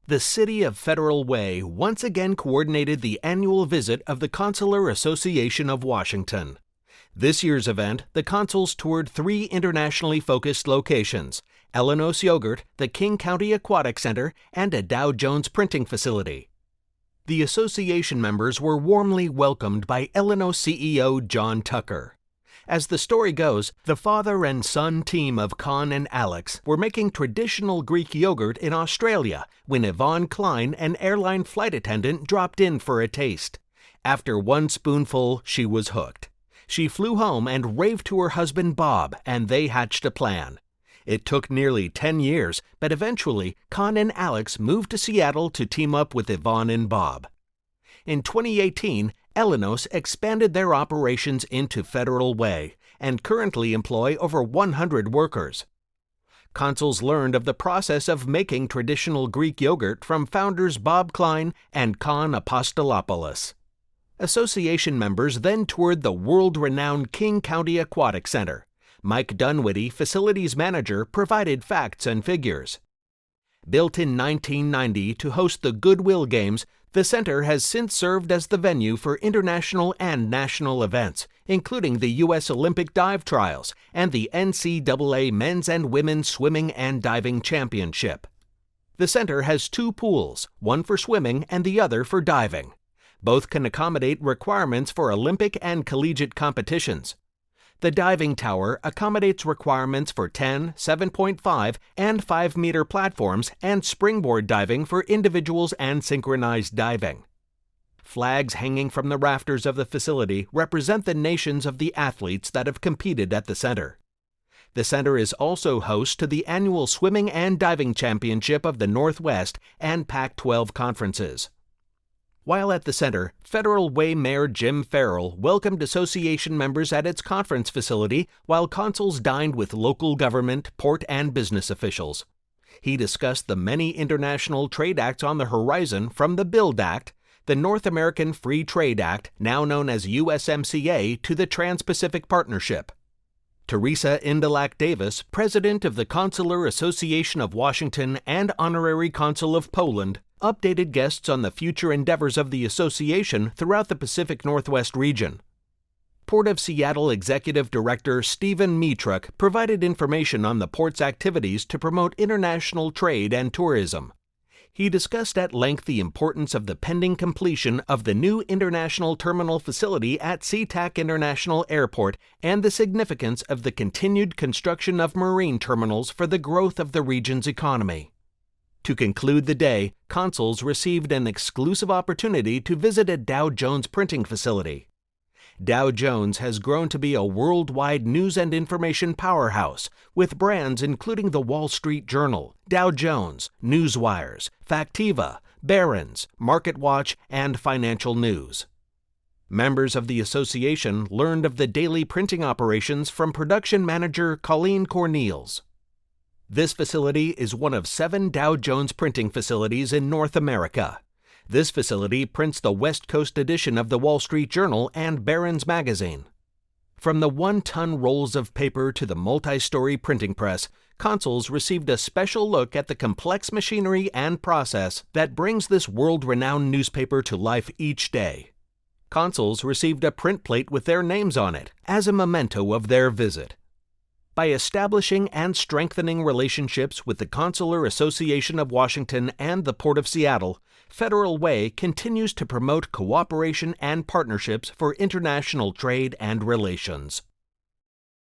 The city of Federal Way once again coordinated the annual visit of the Consular Association of Washington. This year's event, the consuls toured 3 internationally focused locations: Elenos Yogurt, the King County Aquatic Center, and a Dow Jones printing facility. The association members were warmly welcomed by Elenos CEO John Tucker. As the story goes, the father and son team of Con and Alex were making traditional Greek yogurt in Australia when Yvonne Klein, an airline flight attendant, dropped in for a taste. After one spoonful, she was hooked. She flew home and raved to her husband Bob, and they hatched a plan. It took nearly 10 years, but eventually, Con and Alex moved to Seattle to team up with Yvonne and Bob. In 2018, Elenos expanded their operations into Federal Way and currently employ over 100 workers. Consuls learned of the process of making traditional Greek yogurt from founders Bob Klein and Con Apostolopoulos. Association members then toured the world-renowned King County Aquatic Center. Mike Dunwitty, facilities manager, provided facts and figures. Built in 1990 to host the Goodwill Games, the center has since served as the venue for international and national events, including the U.S. Olympic Dive Trials and the NCAA Men's and Women's Swimming and Diving Championship. The center has 2 pools, one for swimming and the other for diving. Both can accommodate requirements for Olympic and collegiate competitions. The diving tower accommodates requirements for 10, 7.5, and 5-meter platforms and springboard diving for individuals and synchronized diving. Flags hanging from the rafters of the facility represent the nations of the athletes that have competed at the center. The center is also host to the annual Swimming and Diving Championship of the Northwest and Pac-12 conferences. While at the center, Federal Way Mayor Jim Farrell welcomed association members at its conference facility while consuls dined with local government, port, and business officials. He discussed the many international trade acts on the horizon, from the BUILD Act, the North American Free Trade Act, now known as USMCA, to the Trans-Pacific Partnership. Teresa Indelac Davis, president of the Consular Association of Washington and honorary consul of Poland, updated guests on the future endeavors of the association throughout the Pacific Northwest region. Port of Seattle Executive Director Stephen Mitruk provided information on the port's activities to promote international trade and tourism. He discussed at length the importance of the pending completion of the new international terminal facility at SeaTac International Airport and the significance of the continued construction of marine terminals for the growth of the region's economy. To conclude the day, consuls received an exclusive opportunity to visit a Dow Jones printing facility. Dow Jones has grown to be a worldwide news and information powerhouse, with brands including the Wall Street Journal, Dow Jones, Newswires, Factiva, Barron's, MarketWatch, and Financial News. Members of the association learned of the daily printing operations from production manager Colleen Cornels. This facility is one of 7 Dow Jones printing facilities in North America. This facility prints the West Coast edition of the Wall Street Journal and Barron's magazine. From the 1-ton rolls of paper to the multi-story printing press, consuls received a special look at the complex machinery and process that brings this world-renowned newspaper to life each day. Consuls received a print plate with their names on it as a memento of their visit. By establishing and strengthening relationships with the Consular Association of Washington and the Port of Seattle, Federal Way continues to promote cooperation and partnerships for international trade and relations.